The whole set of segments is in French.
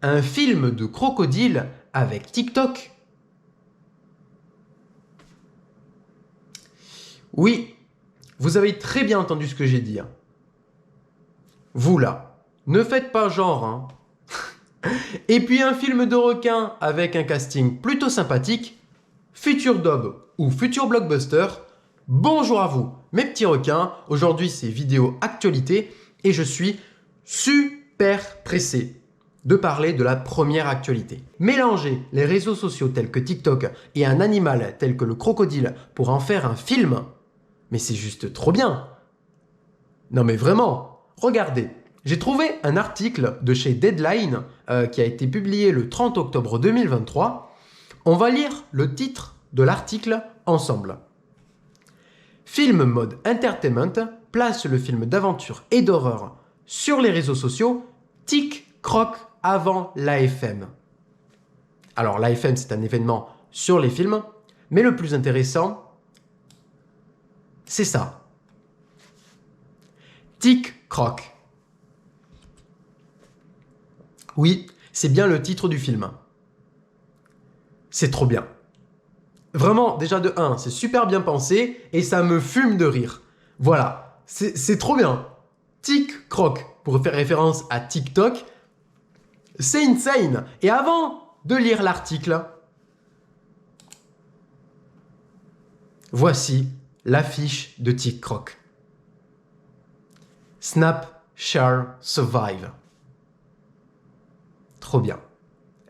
un film de crocodile avec TikTok? Oui, vous avez très bien entendu ce que j'ai dit. Vous là, ne faites pas genre. Hein. Et puis un film de requin avec un casting plutôt sympathique, futur Dob ou futur blockbuster, bonjour à vous mes petits requins, aujourd'hui c'est vidéo actualité et je suis super pressé de parler de la première actualité. Mélanger les réseaux sociaux tels que TikTok et un animal tel que le crocodile pour en faire un film, mais c'est juste trop bien. Non mais vraiment, regardez, j'ai trouvé un article de chez Deadline qui a été publié le 30 octobre 2023. On va lire le titre de l'article ensemble. Film Mode Entertainment place le film d'aventure et d'horreur sur les réseaux sociaux TikTok avant l'AFM. Alors l'AFM c'est un événement sur les films, mais le plus intéressant, c'est ça. TikTok. Oui, c'est bien le titre du film. C'est trop bien. Vraiment, déjà de 1, c'est super bien pensé et ça me fume de rire. Voilà, c'est trop bien. TikTok, pour faire référence à TikTok, c'est insane. Et avant de lire l'article, voici l'affiche de TikTok. Snap, Share, Survive. Trop bien.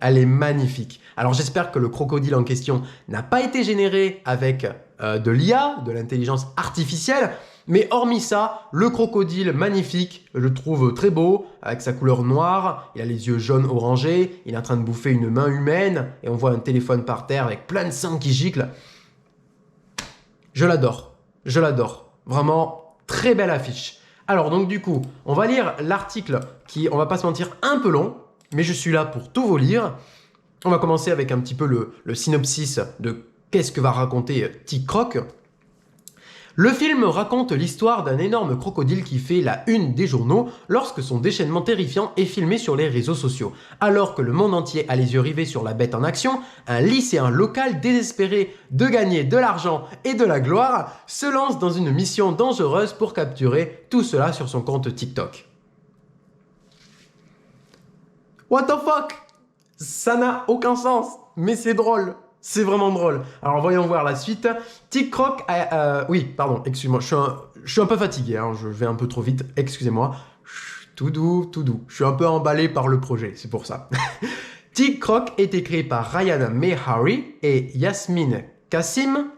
Elle est magnifique. Alors j'espère que le crocodile en question n'a pas été généré avec de l'IA, de l'intelligence artificielle. Mais hormis ça, le crocodile magnifique, je le trouve très beau, avec sa couleur noire, il a les yeux jaunes orangés, il est en train de bouffer une main humaine, et on voit un téléphone par terre avec plein de sang qui gicle. Je l'adore, je l'adore. Vraiment, très belle affiche. Alors donc du coup, on va lire l'article qui, on va pas se mentir, un peu long, mais je suis là pour tout vous lire. On va commencer avec un petit peu le synopsis de qu'est-ce que va raconter TikTok. Le film raconte l'histoire d'un énorme crocodile qui fait la une des journaux lorsque son déchaînement terrifiant est filmé sur les réseaux sociaux. Alors que le monde entier a les yeux rivés sur la bête en action, un lycéen local désespéré de gagner de l'argent et de la gloire se lance dans une mission dangereuse pour capturer tout cela sur son compte TikTok. What the fuck? Ça n'a aucun sens, mais c'est drôle. C'est vraiment drôle. Alors voyons voir la suite. TikTok oui, pardon, excuse-moi, je suis un peu fatigué, hein, je vais un peu trop vite, excusez-moi. Tout doux, tout doux. Je suis un peu emballé par le projet, c'est pour ça. TikTok est écrit par Ryan Mehari et Yasmine Kassim.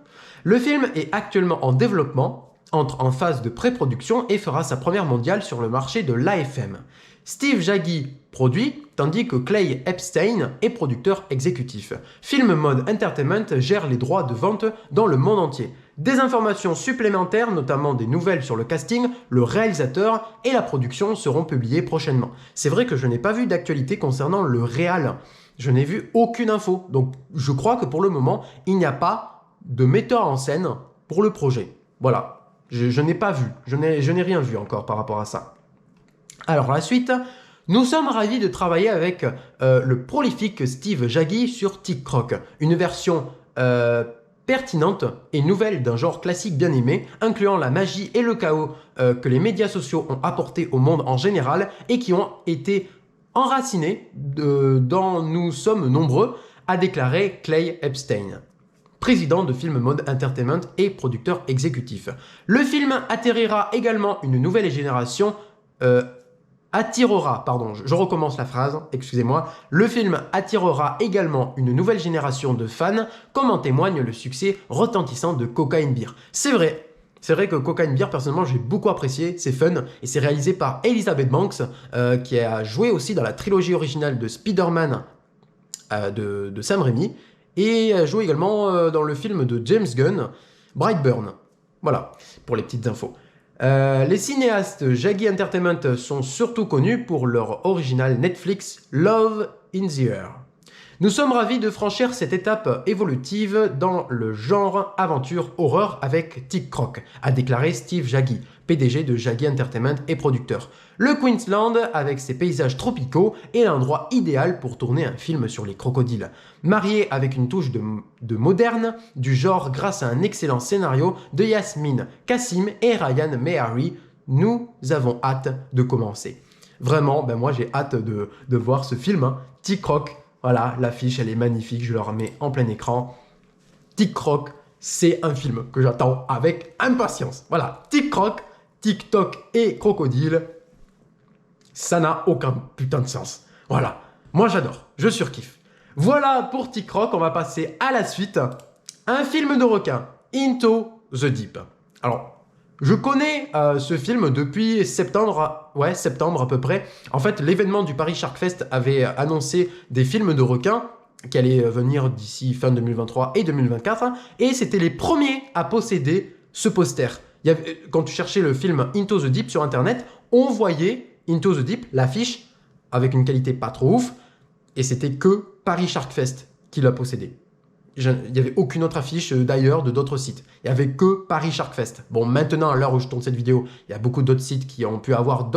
Le film est actuellement en développement, entre en phase de pré-production et fera sa première mondiale sur le marché de l'AFM. Steve Jaggi produit, tandis que Clay Epstein est producteur exécutif. Film Mode Entertainment gère les droits de vente dans le monde entier. Des informations supplémentaires, notamment des nouvelles sur le casting, le réalisateur et la production seront publiées prochainement. C'est vrai que je n'ai pas vu d'actualité concernant le réal. Je n'ai vu aucune info, donc je crois que pour le moment, il n'y a pas de metteur en scène pour le projet. Voilà, je n'ai pas vu, je n'ai rien vu encore par rapport à ça. Alors la suite, nous sommes ravis de travailler avec le prolifique Steve Jaggi sur TikTok, une version pertinente et nouvelle d'un genre classique bien aimé, incluant la magie et le chaos que les médias sociaux ont apporté au monde en général et qui ont été enracinés dans Nous sommes nombreux, a déclaré Clay Epstein, président de Film Mode Entertainment et producteur exécutif. Le film attirera également une nouvelle génération je recommence la phrase, excusez-moi. Le film attirera également une nouvelle génération de fans, comme en témoigne le succès retentissant de Cocaine Beer. C'est vrai que Cocaine Beer, personnellement, j'ai beaucoup apprécié, c'est fun, et c'est réalisé par Elizabeth Banks, qui a joué aussi dans la trilogie originale de Spider-Man de Sam Raimi, et a joué également dans le film de James Gunn, Brightburn. Voilà, pour les petites infos. Les cinéastes Jaggi Entertainment sont surtout connus pour leur original Netflix Love in the Air. Nous sommes ravis de franchir cette étape évolutive dans le genre aventure horreur avec Tic Croc, a déclaré Steve Jaggi, PDG de Jaggi Entertainment et producteur. Le Queensland, avec ses paysages tropicaux, est l'endroit idéal pour tourner un film sur les crocodiles. Marié avec une touche de moderne du genre grâce à un excellent scénario de Yasmine Kassim et Ryan Mehari, nous avons hâte de commencer. Vraiment, ben moi j'ai hâte de voir ce film, hein. Tic Croc, voilà, l'affiche elle est magnifique, je le remets en plein écran. Tic Croc, c'est un film que j'attends avec impatience. Voilà, Tic Croc, TikTok et crocodile, ça n'a aucun putain de sens. Voilà, moi j'adore, je surkiffe. Voilà pour Tic Croc, on va passer à la suite. Un film de requin, Into the Deep. Alors, je connais ce film depuis septembre à peu près. En fait, l'événement du Paris Shark Fest avait annoncé des films de requins qui allaient venir d'ici fin 2023 et 2024. Et c'était les premiers à posséder ce poster. Quand tu cherchais le film Into the Deep sur Internet, on voyait Into the Deep, l'affiche, avec une qualité pas trop ouf. Et c'était que Paris Shark Fest qui l'a possédé. Il n'y avait aucune autre affiche d'ailleurs, de d'autres sites. Il n'y avait que Paris Shark Fest. Bon, maintenant, à l'heure où je tourne cette vidéo, il y a beaucoup d'autres sites qui ont pu avoir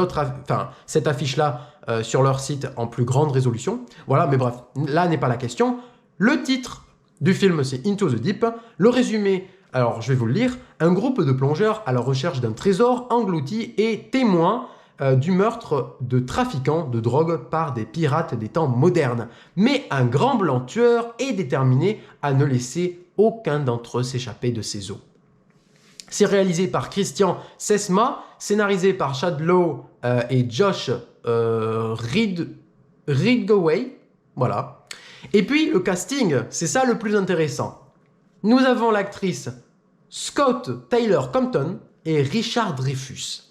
cette affiche-là sur leur site en plus grande résolution. Voilà, mais bref, là n'est pas la question. Le titre du film, c'est Into the Deep. Le résumé, alors je vais vous le lire. Un groupe de plongeurs à la recherche d'un trésor englouti et témoin du meurtre de trafiquants de drogue par des pirates des temps modernes. Mais un grand blanc tueur est déterminé à ne laisser aucun d'entre eux s'échapper de ses eaux. C'est réalisé par Christian Sesma, scénarisé par Chad Lowe et Josh Ridgway. Voilà. Et puis le casting, c'est ça le plus intéressant. Nous avons l'actrice Scott Taylor Compton et Richard Dreyfuss.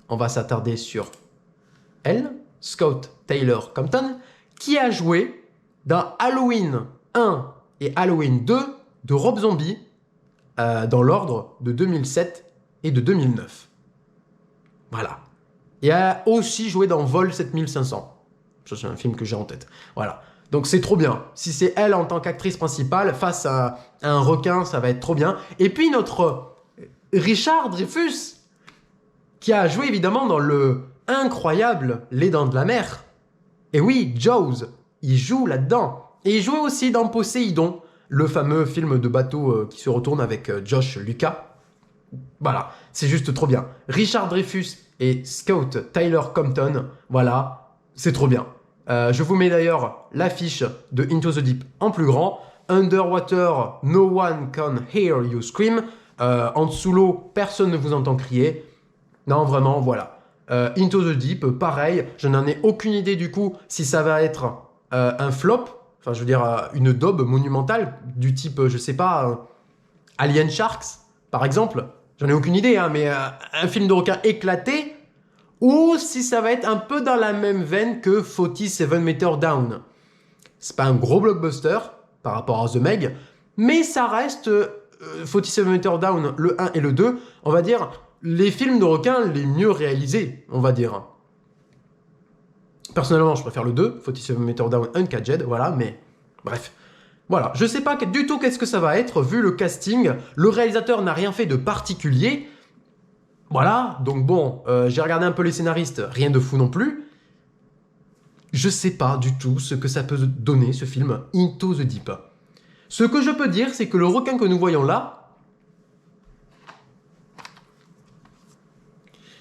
On va s'attarder sur elle, Scott Taylor Compton, qui a joué dans Halloween 1 et Halloween 2 de Rob Zombie dans l'ordre de 2007 et de 2009. Voilà. Et a aussi joué dans Vol 7500. Ça, c'est un film que j'ai en tête. Voilà. Donc c'est trop bien. Si c'est elle en tant qu'actrice principale face à un requin, ça va être trop bien. Et puis notre Richard Dreyfuss, qui a joué évidemment dans le incroyable Les Dents de la Mer. Et oui, Jaws, il joue là-dedans. Et il jouait aussi dans Poséidon, le fameux film de bateau qui se retourne avec Josh Lucas. Voilà, c'est juste trop bien. Richard Dreyfuss et Scott Taylor Compton, voilà, c'est trop bien. Je vous mets d'ailleurs l'affiche de Into the Deep en plus grand. Underwater, no one can hear you scream. En dessous l'eau, personne ne vous entend crier. Non, vraiment, voilà. Into the Deep, pareil, je n'en ai aucune idée du coup si ça va être un flop, enfin je veux dire une daube monumentale du type, je sais pas, Alien Sharks, par exemple. J'en ai aucune idée, hein, mais un film de requin éclaté, ou si ça va être un peu dans la même veine que 47 Meter Down. C'est pas un gros blockbuster par rapport à The Meg, mais ça reste 47 Meter Down, le 1 et le 2, on va dire les films de requins les mieux réalisés, on va dire. Personnellement, je préfère le 2, 47 Meter Down Uncaged, voilà, mais bref. Voilà, je sais pas du tout qu'est-ce que ça va être, vu le casting. Le réalisateur n'a rien fait de particulier. Voilà, donc bon, j'ai regardé un peu les scénaristes, rien de fou non plus. Je sais pas du tout ce que ça peut donner, ce film Into the Deep. Ce que je peux dire, c'est que le requin que nous voyons là,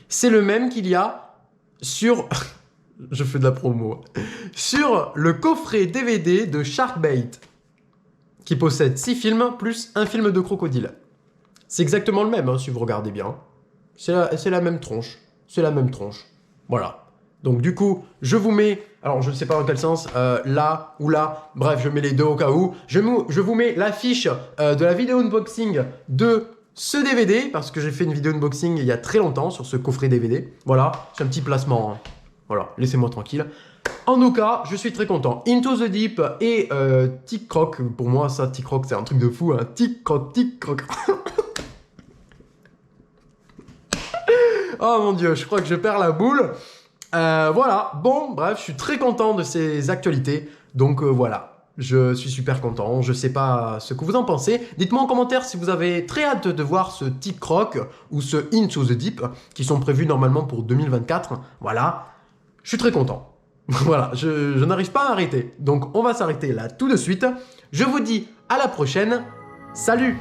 c'est le même qu'il y a sur... Je fais de la promo. Sur le coffret DVD de Sharkbait, qui possède 6 films plus un film de crocodile. C'est exactement le même, hein, si vous regardez bien. C'est la même tronche. C'est la même tronche. Voilà. Donc du coup, je vous mets... Alors, je ne sais pas dans quel sens. Là ou là. Bref, je mets les deux au cas où. Je vous mets l'affiche de la vidéo unboxing de... ce DVD, parce que j'ai fait une vidéo unboxing il y a très longtemps sur ce coffret DVD. Voilà, c'est un petit placement. Hein. Voilà, laissez-moi tranquille. En tout cas, je suis très content. Into the Deep et Tic Croc. Pour moi, ça, Tic Croc, c'est un truc de fou. Hein. Tic Croc, Tic Croc. Oh mon dieu, je crois que je perds la boule. Voilà, bon, bref, je suis très content de ces actualités. Donc voilà. Je suis super content, je sais pas ce que vous en pensez. Dites-moi en commentaire si vous avez très hâte de voir ce TikRok ou ce Into the Deep qui sont prévus normalement pour 2024. Voilà, je suis très content. Voilà, je n'arrive pas à m'arrêter. Donc on va s'arrêter là tout de suite. Je vous dis à la prochaine. Salut!